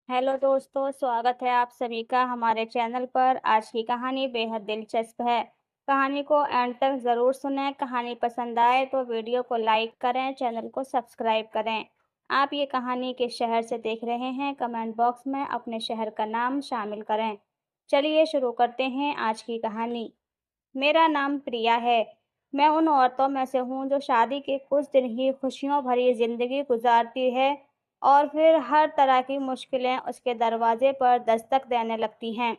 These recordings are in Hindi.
हेलो दोस्तों, स्वागत है आप सभी का हमारे चैनल पर। आज की कहानी बेहद दिलचस्प है। कहानी को एंड तक ज़रूर सुनें। कहानी पसंद आए तो वीडियो को लाइक करें, चैनल को सब्सक्राइब करें। आप ये कहानी किस शहर से देख रहे हैं, कमेंट बॉक्स में अपने शहर का नाम शामिल करें। चलिए शुरू करते हैं आज की कहानी। मेरा नाम प्रिया है। मैं उन औरतों में से हूँ जो शादी के कुछ दिन ही खुशियों भरी ज़िंदगी गुजारती है और फिर हर तरह की मुश्किलें उसके दरवाजे पर दस्तक देने लगती हैं।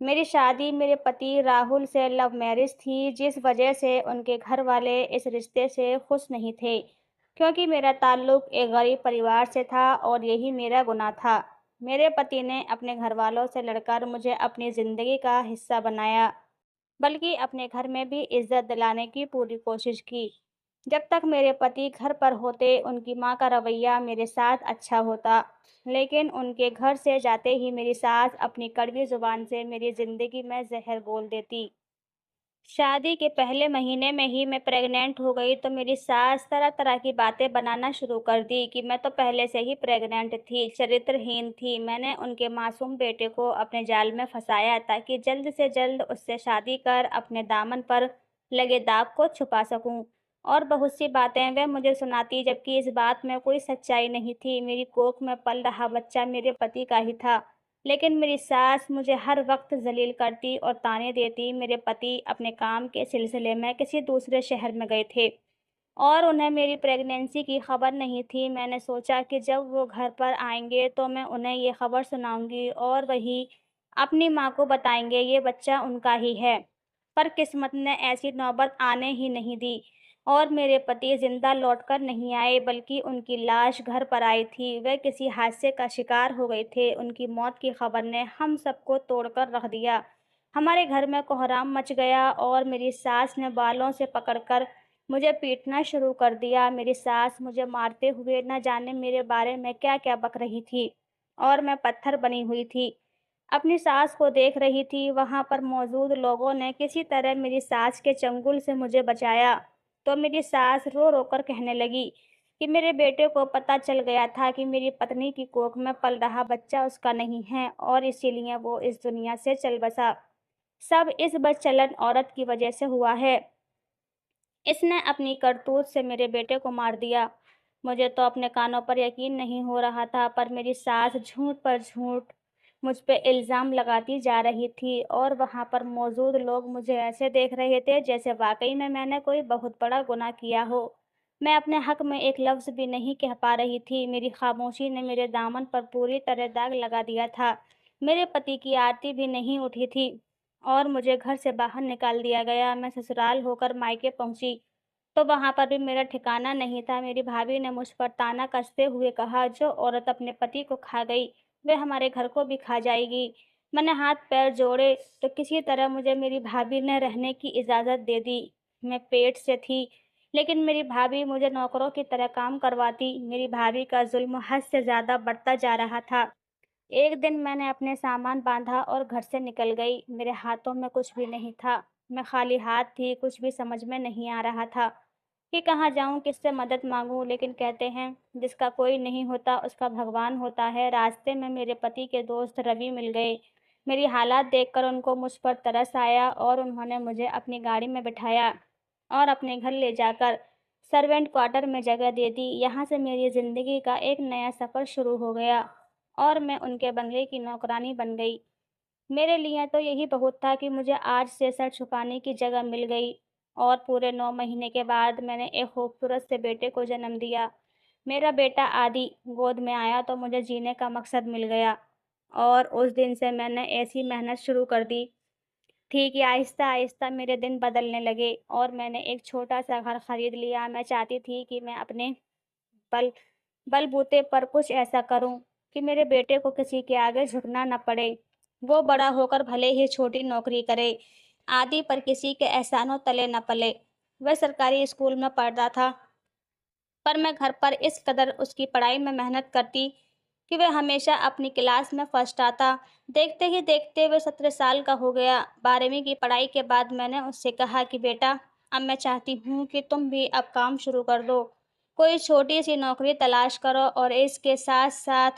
मेरी शादी मेरे पति राहुल से लव मैरिज थी, जिस वजह से उनके घर वाले इस रिश्ते से खुश नहीं थे, क्योंकि मेरा ताल्लुक एक गरीब परिवार से था और यही मेरा गुनाह था। मेरे पति ने अपने घरवालों से लड़कर मुझे अपनी ज़िंदगी का हिस्सा बनाया, बल्कि अपने घर में भी इज्जत दिलाने की पूरी कोशिश की। जब तक मेरे पति घर पर होते, उनकी माँ का रवैया मेरे साथ अच्छा होता, लेकिन उनके घर से जाते ही मेरी सास अपनी कड़वी ज़ुबान से मेरी ज़िंदगी में ज़हर घोल देती। शादी के पहले महीने में ही मैं प्रेग्नेंट हो गई तो मेरी सास तरह-तरह की बातें बनाना शुरू कर दी कि मैं तो पहले से ही प्रेग्नेंट थी, चरित्रहीन थी। मैंने उनके मासूम बेटे को अपने जाल में फंसाया ताकि जल्द से जल्द उससे शादी कर अपने दामन पर लगे दाग को छुपा सकूं। और बहुत सी बातें वह मुझे सुनाती, जबकि इस बात में कोई सच्चाई नहीं थी। मेरी कोख में पल रहा बच्चा मेरे पति का ही था। लेकिन मेरी सास मुझे हर वक्त जलील करती और ताने देती। मेरे पति अपने काम के सिलसिले में किसी दूसरे शहर में गए थे और उन्हें मेरी प्रेगनेंसी की खबर नहीं थी। मैंने सोचा कि जब वो घर पर आएंगे तो मैं उन्हें ये खबर सुनाऊंगी और वही अपनी माँ को बताएंगे ये बच्चा उनका ही है। पर किस्मत ने ऐसी नौबत आने ही नहीं दी और मेरे पति जिंदा लौटकर नहीं आए, बल्कि उनकी लाश घर पर आई थी। वे किसी हादसे का शिकार हो गए थे। उनकी मौत की खबर ने हम सबको तोड़कर रख दिया। हमारे घर में कोहराम मच गया और मेरी सास ने बालों से पकड़कर मुझे पीटना शुरू कर दिया। मेरी सास मुझे मारते हुए न जाने मेरे बारे में क्या-क्या बक रही थी और मैं पत्थर बनी हुई थी। अपनी सास को देख रही थी। वहाँ पर मौजूद लोगों ने किसी तरह मेरी सास के चंगुल से मुझे बचाया। तो मेरी सास रो-रो कर कहने लगी कि मेरे बेटे को पता चल गया था कि मेरी पत्नी की कोख में पल रहा बच्चा उसका नहीं है और इसीलिए वो इस दुनिया से चल बसा। सब इस बदचलन औरत की वजह से हुआ है। इसने अपनी करतूत से मेरे बेटे को मार दिया। मुझे तो अपने कानों पर यकीन नहीं हो रहा था, पर मेरी सास झूठ पर झूठ मुझ पे इल्ज़ाम लगाती जा रही थी और वहाँ पर मौजूद लोग मुझे ऐसे देख रहे थे जैसे वाक़ई में मैंने कोई बहुत बड़ा गुनाह किया हो। मैं अपने हक़ में एक लफ्ज़ भी नहीं कह पा रही थी। मेरी खामोशी ने मेरे दामन पर पूरी तरह दाग लगा दिया था। मेरे पति की आरती भी नहीं उठी थी और मुझे घर से बाहर निकाल दिया गया। मैं ससुराल होकर मायके पहुँची तो वहाँ पर भी मेरा ठिकाना नहीं था। मेरी भाभी ने मुझ पर ताना कसते हुए कहा, जो औरत अपने पति को खा गई, वह हमारे घर को भी खा जाएगी। मैंने हाथ-पैर जोड़े तो किसी तरह मुझे मेरी भाभी ने रहने की इजाज़त दे दी। मैं पेट से थी, लेकिन मेरी भाभी मुझे नौकरों की तरह काम करवाती। मेरी भाभी का ज़ुल्म हद से ज़्यादा बढ़ता जा रहा था। एक दिन मैंने अपने सामान बाँधा और घर से निकल गई। मेरे हाथों में कुछ भी नहीं था। मैं खाली हाथ थी, कुछ भी समझ में नहीं आ रहा था कि कहाँ जाऊँ, किससे मदद माँगूँ। लेकिन कहते हैं, जिसका कोई नहीं होता, उसका भगवान होता है। रास्ते में मेरे पति के दोस्त रवि मिल गए। मेरी हालात देखकर उनको मुझ पर तरस आया और उन्होंने मुझे अपनी गाड़ी में बिठाया और अपने घर ले जाकर सर्वेंट क्वार्टर में जगह दे दी। यहाँ से मेरी ज़िंदगी का एक नया सफ़र शुरू हो गया और मैं उनके बंगले की नौकरानी बन गई। मेरे लिए तो यही बहुत था कि मुझे आज से सर छुपाने की जगह मिल गई और पूरे 9 महीने के बाद मैंने एक खूबसूरत से बेटे को जन्म दिया। मेरा बेटा आदि गोद में आया तो मुझे जीने का मकसद मिल गया और उस दिन से मैंने ऐसी मेहनत शुरू कर दी थी कि आहिस्ता-आहिस्ता मेरे दिन बदलने लगे और मैंने एक छोटा-सा घर खरीद लिया। मैं चाहती थी कि मैं अपने बल बलबूते पर कुछ ऐसा करूं कि मेरे बेटे को किसी के आगे झुकना न पड़े। वो बड़ा होकर भले ही छोटी नौकरी करे, आदि पर किसी के एहसानों तले न पले। वह सरकारी स्कूल में पढ़ रहा था, पर मैं घर पर इस कदर उसकी पढ़ाई में मेहनत करती कि वह हमेशा अपनी क्लास में फर्स्ट आता। देखते ही देखते वह 17 साल का हो गया। 12वीं की पढ़ाई के बाद मैंने उससे कहा कि बेटा, अब मैं चाहती हूँ कि तुम भी अब काम शुरू कर दो। कोई छोटी सी नौकरी तलाश करो और इसके साथ साथ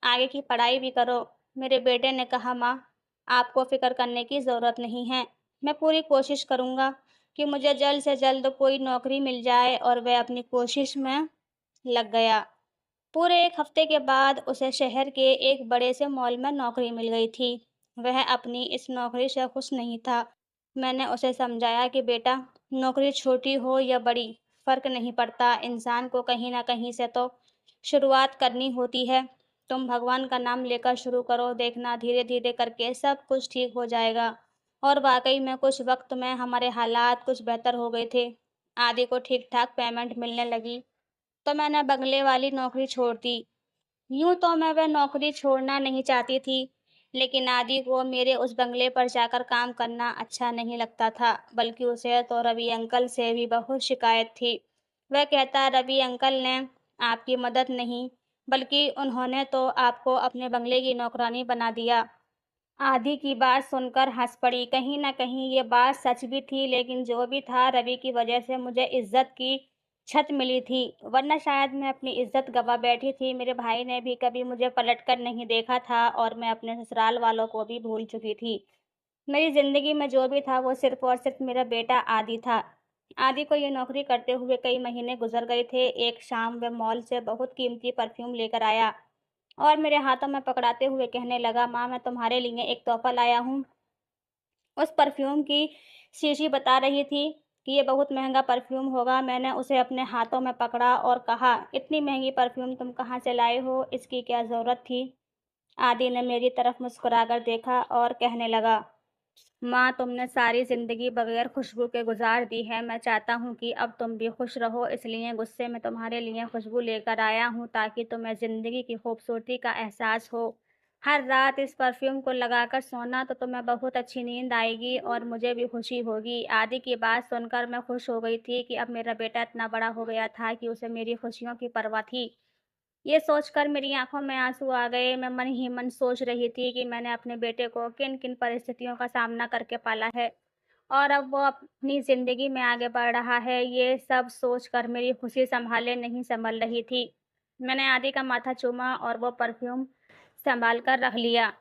आगे की पढ़ाई भी करो। मेरे बेटे ने कहा, माँ, आपको फ़िक्र करने की ज़रूरत नहीं है। मैं पूरी कोशिश करूँगा कि मुझे जल्द से जल्द कोई नौकरी मिल जाए और वह अपनी कोशिश में लग गया। पूरे 1 हफ्ते के बाद उसे शहर के एक बड़े से मॉल में नौकरी मिल गई थी। वह अपनी इस नौकरी से खुश नहीं था। मैंने उसे समझाया कि बेटा, नौकरी छोटी हो या बड़ी, फ़र्क नहीं पड़ता। इंसान को कहीं न कहीं से तो शुरुआत करनी होती है। तुम भगवान का नाम लेकर शुरू करो, देखना धीरे-धीरे करके सब कुछ ठीक हो जाएगा। और वाक़ई में कुछ वक़्त में हमारे हालात कुछ बेहतर हो गए थे। आदि को ठीक-ठाक पेमेंट मिलने लगी। तो मैंने बंगले वाली नौकरी छोड़ दी। यूँ तो मैं वह नौकरी छोड़ना नहीं चाहती थी, लेकिन आदि को मेरे उस बंगले पर जाकर काम करना अच्छा नहीं लगता था, बल्कि उसे तो रवि अंकल से भी बहुत शिकायत थी। वह कहता, रवि अंकल ने आपकी मदद नहीं, बल्कि उन्होंने तो आपको अपने बंगले की नौकरानी बना दिया। आदि की बात सुनकर हँस पड़ी। कहीं न कहीं ये बात सच भी थी, लेकिन जो भी था, रवि की वजह से मुझे इज़्ज़त की छत मिली थी, वरना शायद मैं अपनी इज़्ज़त गँवा बैठी थी। मेरे भाई ने भी कभी मुझे पलट कर नहीं देखा था और मैं अपने ससुराल वालों को भी भूल चुकी थी। मेरी ज़िंदगी में जो भी था, वो सिर्फ़ और सिर्फ़ मेरा बेटा आदि था। आदि को ये नौकरी करते हुए कई महीने गुज़र गए थे। एक शाम वह मॉल से बहुत कीमती परफ्यूम लेकर आया और मेरे हाथों में पकड़ाते हुए कहने लगा, माँ, मैं तुम्हारे लिए एक तोहफ़ा लाया हूँ। उस परफ्यूम की शीशी बता रही थी कि ये बहुत महँगा परफ्यूम होगा। मैंने उसे अपने हाथों में पकड़ा और कहा, इतनी महँगी परफ्यूम तुम कहाँ से लाए हो? इसकी क्या ज़रूरत थी? आदि ने मेरी तरफ मुस्कुराकर देखा और कहने लगा, माँ, तुमने सारी ज़िंदगी बगैर खुशबू के गुज़ार दी है। मैं चाहता हूँ कि अब तुम भी खुश रहो, इसलिए गुस्से में तुम्हारे लिए खुशबू लेकर आया हूँ, ताकि तुम्हें ज़िंदगी की खूबसूरती का एहसास हो। हर रात इस परफ्यूम को लगाकर सोना तो तुम्हें बहुत अच्छी नींद आएगी और मुझे भी खुशी होगी। आदि की बात सुनकर मैं खुश हो गई थी कि अब मेरा बेटा इतना बड़ा हो गया था कि उसे मेरी खुशियों की परवाह थी। ये सोचकर मेरी आँखों में आँसू आ गए। मैं मन ही मन सोच रही थी कि मैंने अपने बेटे को किन-किन परिस्थितियों का सामना करके पाला है और अब वो अपनी ज़िंदगी में आगे बढ़ रहा है। ये सब सोचकर मेरी खुशी सँभाले नहीं सँभल रही थी। मैंने आदि का माथा चूमा और वो परफ्यूम सँभाल कर रख लिया।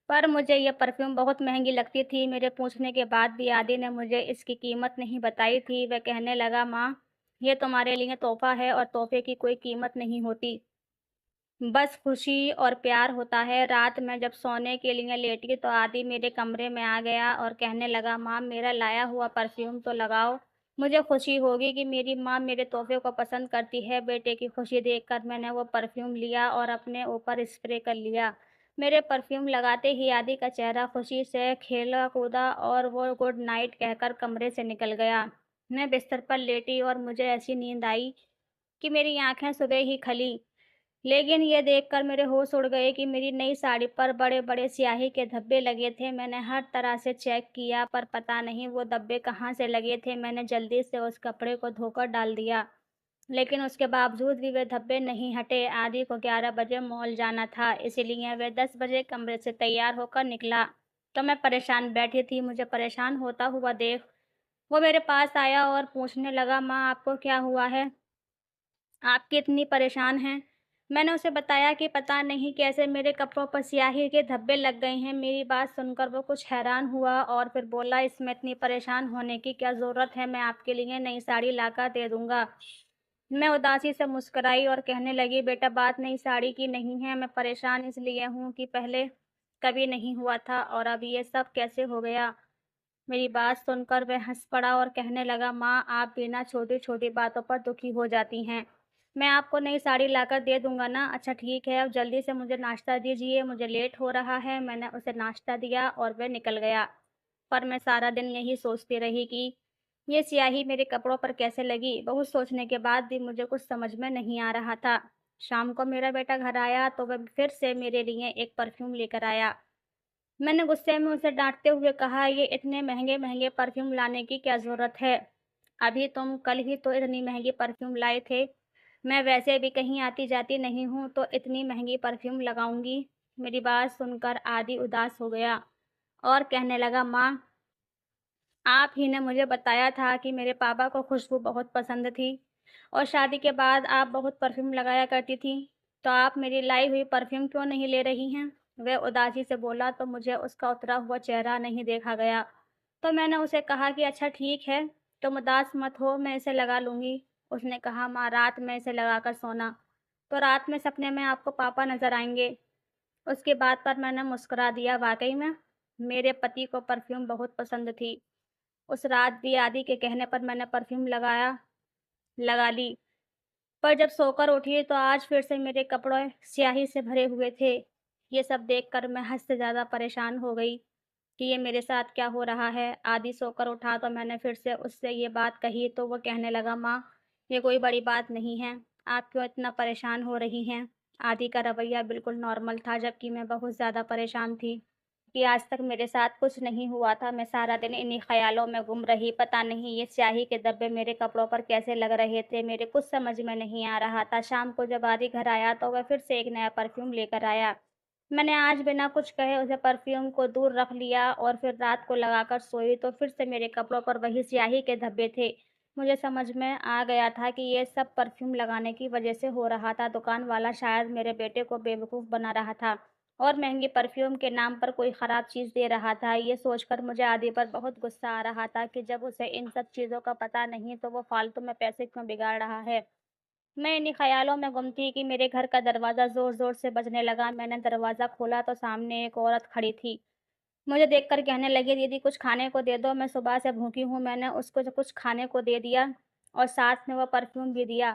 पर मुझे ये परफ्यूम बहुत महँगी लगती थी। मेरे पूछने के बाद भी आदि ने मुझे इसकी कीमत नहीं बताई थी। वह कहने लगा, माँ, ये तुम्हारे लिए तोहफ़ा है और तोहफ़े की कोई कीमत नहीं होती। बस खुशी और प्यार होता है। रात में जब सोने के लिए लेटी तो आदि मेरे कमरे में आ गया और कहने लगा, माँ, मेरा लाया हुआ परफ्यूम तो लगाओ। मुझे खुशी होगी कि मेरी माँ मेरे तोहफ़े को पसंद करती है। बेटे की खुशी देखकर मैंने वो परफ्यूम लिया और अपने ऊपर स्प्रे कर लिया। मेरे परफ्यूम लगाते ही आदि का चेहरा खुशी से खेला कूदा और वो गुड नाइट कहकर कमरे से निकल गया। मैं बिस्तर पर लेटी और मुझे ऐसी नींद आई कि मेरी आँखें सुबह ही खली। लेकिन ये देखकर मेरे होश उड़ गए कि मेरी नई साड़ी पर बड़े-बड़े स्याही के धब्बे लगे थे। मैंने हर तरह से चेक किया पर पता नहीं वो धब्बे कहाँ से लगे थे। मैंने जल्दी से उस कपड़े को धोकर डाल दिया, लेकिन उसके बावजूद भी वे धब्बे नहीं हटे। आदि को 11 बजे मॉल जाना था, इसीलिए वह 10 बजे कमरे से तैयार होकर निकला। तो मैं परेशान बैठी थी। मुझे परेशान होता हुआ देख वो मेरे पास आया और पूछने लगा, माँ, आपको क्या हुआ है? आप कितनी परेशान हैं? मैंने उसे बताया कि पता नहीं कैसे मेरे कपड़ों पर स्याही के धब्बे लग गए हैं। मेरी बात सुनकर वो कुछ हैरान हुआ और फिर बोला, इसमें इतनी परेशान होने की क्या ज़रूरत है? मैं आपके लिए नई साड़ी लाकर दे दूँगा। मैं उदासी से मुस्कुराई और कहने लगी, बेटा, बात नई साड़ी की नहीं है। मैं परेशान इसलिए हूँ कि पहले कभी नहीं हुआ था और अब ये सब कैसे हो गया? मेरी बात सुनकर वह हँस पड़ा और कहने लगा, माँ, आप भी ना छोटी-छोटी बातों पर दुखी हो जाती हैं। मैं आपको नई साड़ी लाकर दे दूँगा ना। अच्छा ठीक है, अब जल्दी से मुझे नाश्ता दीजिए, मुझे लेट हो रहा है। मैंने उसे नाश्ता दिया और वह निकल गया। पर मैं सारा दिन यही सोचती रही कि ये स्याही मेरे कपड़ों पर कैसे लगी। बहुत सोचने के बाद भी मुझे कुछ समझ में नहीं आ रहा था। शाम को मेरा बेटा घर आया तो वह फिर से मेरे लिए एक परफ्यूम लेकर आया। मैंने गुस्से में उसे डाँटते हुए कहा, ये इतने महँगे-महँगे परफ्यूम लाने की क्या ज़रूरत है? अभी तुम कल ही तो इतनी महँगी परफ्यूम लाए थे। मैं वैसे भी कहीं आती-जाती नहीं हूँ, तो इतनी महँगी परफ्यूम लगाऊँगी? मेरी बात सुनकर आदि उदास हो गया और कहने लगा, माँ, आप ही ने मुझे बताया था कि मेरे पापा को खुशबू बहुत पसंद थी और शादी के बाद आप बहुत परफ्यूम लगाया करती थीं। तो आप मेरी लाई हुई परफ्यूम क्यों नहीं ले रही हैं? वह उदासी से बोला तो मुझे उसका उतरा हुआ चेहरा नहीं देखा गया। तो मैंने उसे कहा कि अच्छा ठीक है, तुम उदास मत हो, मैं इसे लगा लूँगी। उसने कहा माँ रात में इसे लगाकर सोना, तो रात में सपने में आपको पापा नज़र आएँगे। उसकी बात पर मैंने मुस्कुरा दिया, वाक़ई में मेरे पति को परफ्यूम बहुत पसंद थी। उस रात भी आदि के कहने पर मैंने परफ्यूम लगा ली। पर जब सोकर उठी तो आज फिर से मेरे कपड़े स्याही से भरे हुए थे। ये सब देखकर मैं हद से ज़्यादा परेशान हो गई कि ये मेरे साथ क्या हो रहा है। आदि सोकर उठा तो मैंने फिर से उससे ये बात कही तो वो कहने लगा, माँ ये कोई बड़ी बात नहीं है, आप क्यों इतना परेशान हो रही हैं। आदि का रवैया बिल्कुल नॉर्मल था, जबकि मैं बहुत ज़्यादा परेशान थी कि आज तक मेरे साथ कुछ नहीं हुआ था। मैं सारा दिन इन्हीं ख़्यालों में गुम रही। पता नहीं ये स्याही के धब्बे मेरे कपड़ों पर कैसे लग रहे थे, मेरे कुछ समझ में नहीं आ रहा था। शाम को जब आदि घर आया तो वह फिर से एक नया परफ्यूम लेकर आया। मैंने आज बिना कुछ कहे उसे परफ्यूम को दूर रख लिया और फिर रात को लगाकर सोई तो फिर से मेरे कपड़ों पर वही स्याही के धब्बे थे। मुझे समझ में आ गया था कि ये सब परफ्यूम लगाने की वजह से हो रहा था। दुकान वाला शायद मेरे बेटे को बेवकूफ़ बना रहा था और महँगी परफ्यूम के नाम पर कोई ख़राब चीज़ दे रहा था। ये सोचकर मुझे आदि पर बहुत गुस्सा आ रहा था कि जब उसे इन सब चीज़ों का पता नहीं तो वो फ़ालतू में पैसे क्यों बिगाड़ रहा है। मैं इन्हीं ख़्यालों में गुम थी कि मेरे घर का दरवाज़ा ज़ोर-ज़ोर से बजने लगा। मैंने दरवाज़ा खोला तो सामने एक औरत खड़ी थी। मुझे देखकर कहने लगी, दीदी कुछ खाने को दे दो, मैं सुबह से भूखी हूँ। मैंने उसको जो कुछ खाने को दे दिया और साथ में वो परफ्यूम भी दिया।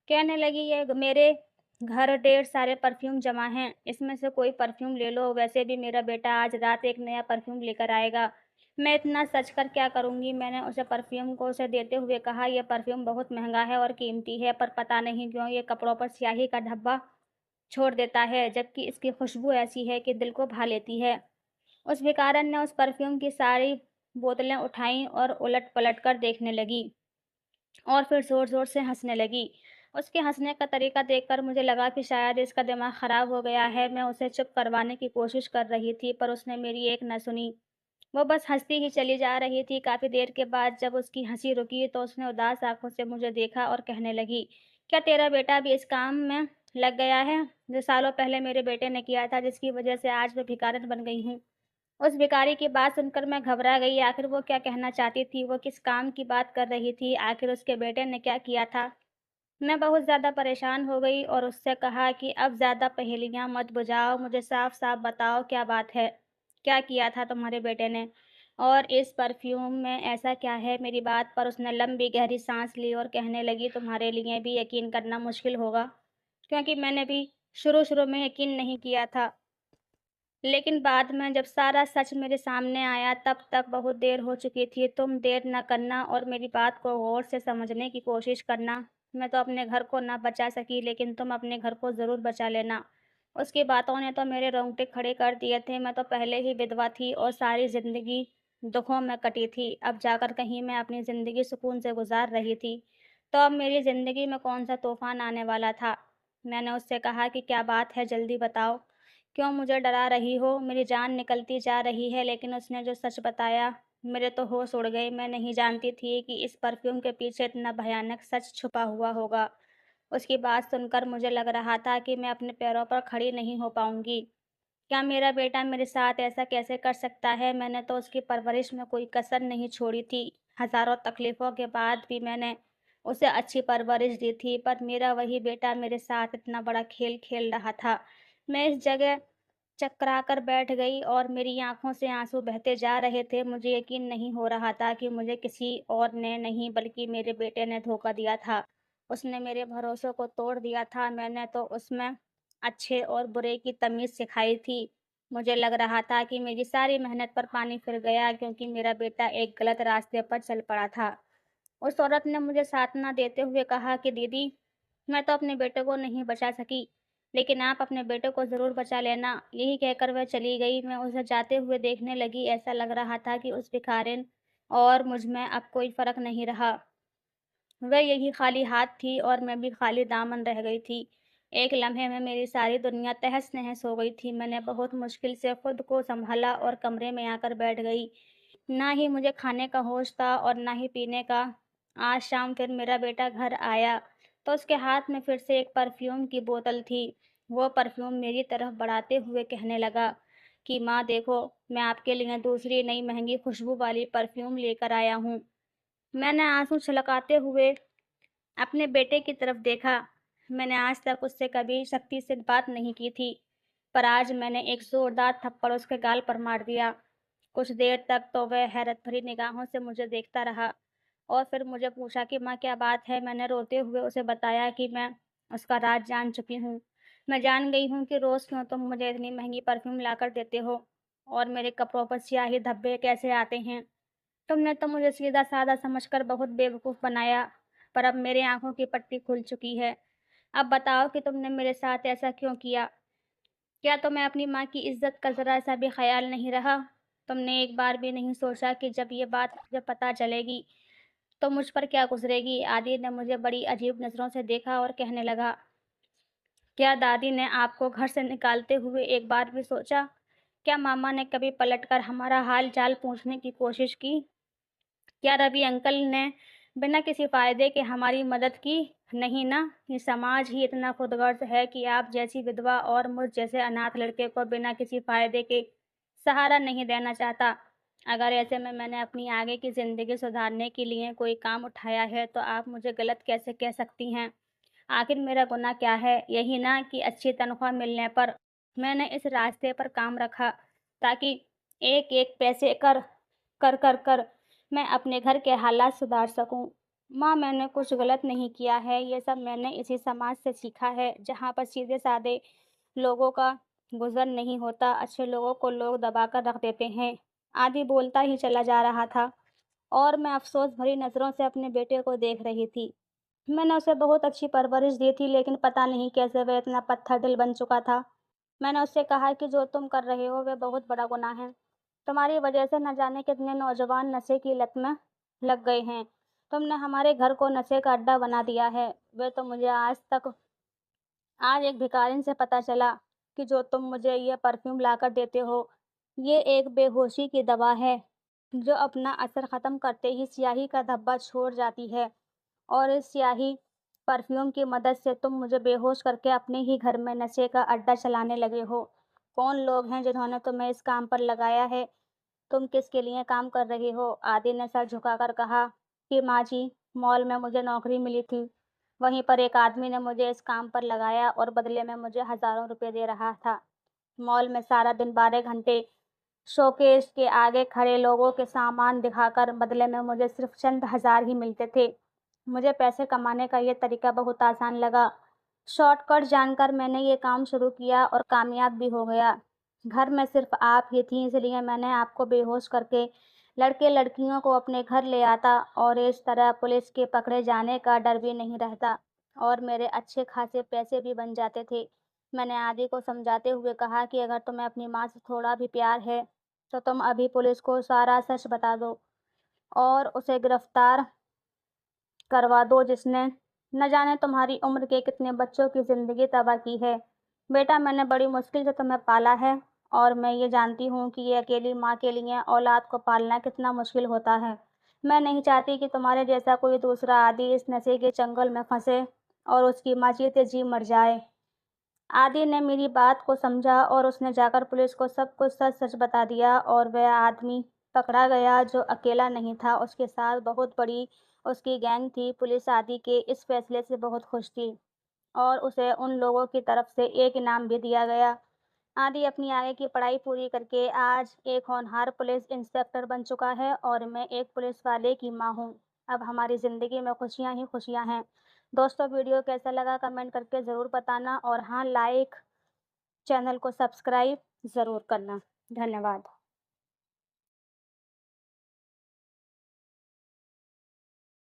कहने लगी, ये मेरे घर ढेर सारे परफ्यूम जमा हैं, इसमें से कोई परफ्यूम ले लो, वैसे भी मेरा बेटा आज रात एक नया परफ्यूम लेकर आएगा। मैं इतना सच कर क्या करूँगी? मैंने उसे परफ्यूम को उसे देते हुए कहा, यह परफ्यूम बहुत महँगा है और कीमती है, पर पता नहीं क्यों ये कपड़ों पर स्याही का धब्बा छोड़ देता है, जबकि इसकी खुशबू ऐसी है कि दिल को भा लेती है। उस भिखारन ने उस परफ्यूम की सारी बोतलें उठाईं और उलट-पलट कर देखने लगी और फिर ज़ोर-ज़ोर से हँसने लगी। उसके हँसने का तरीका देखकर मुझे लगा कि शायद इसका दिमाग ख़राब हो गया है। मैं उसे चुप करवाने की कोशिश कर रही थी, पर उसने मेरी एक न सुनी। वो बस हँसती ही चली जा रही थी। काफ़ी देर के बाद जब उसकी हँसी रुकी तो उसने उदास आँखों से मुझे देखा और कहने लगी, क्या तेरा बेटा भी इस काम में लग गया है, जो सालों पहले मेरे बेटे ने किया था, जिसकी वज़ह से आज मैं भिखारिन बन गई हूँ। उस भिखारी की बात सुनकर मैं घबरा गई। आखिर वो क्या कहना चाहती थी? वो किस काम की बात कर रही थी? आखिर उसके बेटे ने क्या किया था? मैं बहुत ज़्यादा परेशान हो गई और उससे कहा कि अब ज़्यादा पहेलियाँ मत बुझाओ, मुझे साफ-साफ बताओ क्या बात है? क्या किया था तुम्हारे बेटे ने? और इस परफ्यूम में ऐसा क्या है? मेरी बात पर उसने लंबी गहरी साँस ली और कहने लगी, तुम्हारे लिए भी यकीन करना मुश्किल होगा, क्योंकि मैंने भी शुरू-शुरू में यकीन नहीं किया था। लेकिन बाद में जब सारा सच मेरे सामने आया तब तक बहुत देर हो चुकी थी। तुम देर न करना और मेरी बात को गौर से समझने की कोशिश करना। मैं तो अपने घर को ना बचा सकी, लेकिन तुम अपने घर को ज़रूर बचा लेना। उसकी बातों ने तो मेरे रोंगटे खड़े कर दिए थे। मैं तो पहले ही विधवा थी और सारी ज़िंदगी दुखों में कटी थी। अब जाकर कहीं मैं अपनी ज़िंदगी सुकून से गुजार रही थी, तो अब मेरी ज़िंदगी में कौन-सा तूफ़ान आने वाला था। मैंने उससे कहा कि क्या बात है, जल्दी बताओ। क्यों मुझे डरा रही हो? मेरी जान निकलती जा रही है, लेकिन उसने जो सच बताया, मेरे तो होश उड़ गए। मैं नहीं जानती थी कि इस परफ्यूम के पीछे इतना भयानक सच छुपा हुआ होगा। उसकी बात सुनकर मुझे लग रहा था कि मैं अपने पैरों पर खड़ी नहीं हो पाऊँगी। क्या मेरा बेटा मेरे साथ ऐसा कैसे कर सकता है? मैंने तो उसकी परवरिश में कोई कसर नहीं छोड़ी थी। हज़ारों तकलीफ़ों के बाद भी मैंने उसे अच्छी परवरिश दी थी, पर मेरा वही बेटा मेरे साथ इतना बड़ा खेल खेल रहा था। मैं इस जगह चकरा कर बैठ गई और मेरी आँखों से आँसू बहते जा रहे थे। मुझे यकीन नहीं हो रहा था कि मुझे किसी और ने नहीं बल्कि मेरे बेटे ने धोखा दिया था। उसने मेरे भरोसे को तोड़ दिया था। मैंने तो उसमें अच्छे और बुरे की तमीज़ सिखाई थी। मुझे लग रहा था कि मेरी सारी मेहनत पर पानी फिर गया, क्योंकि मेरा बेटा एक गलत रास्ते पर चल पड़ा था। उस औरत ने मुझे सांत्वना देते हुए कहा कि दीदी, मैं तो अपने बेटे को नहीं बचा सकी, लेकिन आप अपने बेटे को ज़रूर बचा लेना। यही कहकर वह चली गई। मैं उसे जाते हुए देखने लगी। ऐसा लग रहा था कि उस भिखारिन और मुझ में अब कोई फ़र्क नहीं रहा। वह यही खाली हाथ थी और मैं भी खाली दामन रह गई थी। एक लम्हे में मेरी सारी दुनिया तहस-नहस हो गई थी। मैंने बहुत मुश्किल से खुद को सँभाला और कमरे में आकर बैठ गई। ना ही मुझे खाने का होश था और ना ही पीने का। आज शाम फिर मेरा बेटा घर आया, तो उसके हाथ में फिर से एक परफ्यूम की बोतल थी। वो परफ्यूम मेरी तरफ बढ़ाते हुए कहने लगा कि माँ देखो, मैं आपके लिए दूसरी नई महंगी खुशबू वाली परफ्यूम लेकर आया हूँ। मैंने आंसू छलकाते हुए अपने बेटे की तरफ देखा। मैंने आज तक उससे कभी सख्ती से बात नहीं की थी, पर आज मैंने एक जोरदार थप्पड़ उसके गाल पर मार दिया। कुछ देर तक तो वह हैरत भरी निगाहों से मुझे देखता रहा और फिर मुझे पूछा कि माँ क्या बात है? मैंने रोते हुए उसे बताया कि मैं उसका राज जान चुकी हूँ। मैं जान गई हूँ कि रोज़ क्यों तुम मुझे इतनी महंगी परफ्यूम लाकर देते हो और मेरे कपड़ों पर स्याही धब्बे कैसे आते हैं। तुमने तो मुझे सीधा-साधा समझकर बहुत बेवकूफ़ बनाया, पर अब मेरी आँखों की पट्टी खुल चुकी है। अब बताओ कि तुमने मेरे साथ ऐसा क्यों किया? क्या तुम्हें अपनी माँ की इज़्ज़त का ज़रा-सा भी ख़याल नहीं रहा? तुमने एक बार भी नहीं सोचा कि जब ये बात मुझे पता चलेगी, तो मुझ पर क्या गुज़रेगी? आदि ने मुझे बड़ी अजीब नज़रों से देखा और कहने लगा, क्या दादी ने आपको घर से निकालते हुए एक बार भी सोचा? क्या मामा ने कभी पलटकर हमारा हाल-चाल पूछने की कोशिश की? क्या रवि अंकल ने बिना किसी फ़ायदे के हमारी मदद की? नहीं ना, ये समाज ही इतना खुदगर्ज़ है कि आप जैसी विधवा और मुझ जैसे अनाथ लड़के को बिना किसी फ़ायदे के सहारा नहीं देना चाहता। अगर ऐसे में मैंने अपनी आगे की ज़िंदगी सुधारने के लिए कोई काम उठाया है, तो आप मुझे गलत कैसे कह सकती हैं? आखिर मेरा गुनाह क्या है? यही ना कि अच्छी तनख्वाह मिलने पर मैंने इस रास्ते पर काम रखा, ताकि एक-एक पैसे कर मैं अपने घर के हालात सुधार सकूँ। माँ, मैंने कुछ गलत नहीं किया है, ये सब मैंने इसी समाज से सीखा है, जहाँ पर सीधे-साधे लोगों का गुज़र नहीं होता, अच्छे लोगों को लोग दबाकर रख देते हैं। आदि बोलता ही चला जा रहा था और मैं अफ़सोस भरी नज़रों से अपने बेटे को देख रही थी। मैंने उसे बहुत अच्छी परवरिश दी थी, लेकिन पता नहीं कैसे वह इतना पत्थर दिल बन चुका था। मैंने उससे कहा कि जो तुम कर रहे हो, वह बहुत बड़ा गुनाह है। तुम्हारी वजह से न जाने कितने नौजवान नशे की लत में लग गए हैं। तुमने हमारे घर को नशे का अड्डा बना दिया है। वह तो मुझे आज एक भिखारिन से पता चला कि जो तुम मुझे ये परफ्यूम लाकर देते हो, ये एक बेहोशी की दवा है, जो अपना असर ख़त्म करते ही स्याही का धब्बा छोड़ जाती है। और इस स्याही परफ्यूम की मदद से तुम मुझे बेहोश करके अपने ही घर में नशे का अड्डा चलाने लगे हो। कौन लोग हैं जिन्होंने तुम्हें इस काम पर लगाया है? तुम किसके लिए काम कर रही हो? आदि ने सर झुकाकर कहा कि माँ जी, मॉल में मुझे नौकरी मिली थी। वहीं पर एक आदमी ने मुझे इस काम पर लगाया और बदले में मुझे हज़ारों रुपए दे रहा था। मॉल में सारा दिन 12 घंटे शोकेस के आगे खड़े लोगों के सामान दिखाकर बदले में मुझे सिर्फ चंद हज़ार ही मिलते थे। मुझे पैसे कमाने का ये तरीका बहुत आसान लगा। शॉर्टकट जानकर मैंने ये काम शुरू किया और कामयाब भी हो गया। घर में सिर्फ आप ही थीं, इसलिए मैंने आपको बेहोश करके लड़के-लड़कियों को अपने घर ले आता और इस तरह पुलिस के पकड़े जाने का डर भी नहीं रहता और मेरे अच्छे खासे पैसे भी बन जाते थे। मैंने आदि को समझाते हुए कहा कि अगर तुम्हें अपनी माँ से थोड़ा भी प्यार है, तो तुम अभी पुलिस को सारा सच बता दो और उसे गिरफ्तार करवा दो जिसने न जाने तुम्हारी उम्र के कितने बच्चों की ज़िंदगी तबाह की है। बेटा, मैंने बड़ी मुश्किल से तुम्हें पाला है और मैं ये जानती हूँ कि ये अकेली माँ के लिए औलाद को पालना कितना मुश्किल होता है। मैं नहीं चाहती कि तुम्हारे जैसा कोई दूसरा आदि इस नशे के चंगुल में फंसे और उसकी माँ जीते जी मर जाए। आदि ने मेरी बात को समझा और उसने जाकर पुलिस को सब कुछ सच-सच बता दिया और वह आदमी पकड़ा गया जो अकेला नहीं था, उसके साथ बहुत बड़ी उसकी गैंग थी। पुलिस आदि के इस फैसले से बहुत खुश थी और उसे उन लोगों की तरफ से एक इनाम भी दिया गया। आदि अपनी आगे की पढ़ाई पूरी करके आज एक होनहार पुलिस इंस्पेक्टर बन चुका है और मैं एक पुलिस वाले की माँ हूँ। अब हमारी ज़िंदगी में खुशियाँ ही खुशियाँ हैं। दोस्तों, वीडियो कैसा लगा कमेंट करके ज़रूर बताना और हाँ, लाइक, चैनल को सब्सक्राइब ज़रूर करना। धन्यवाद।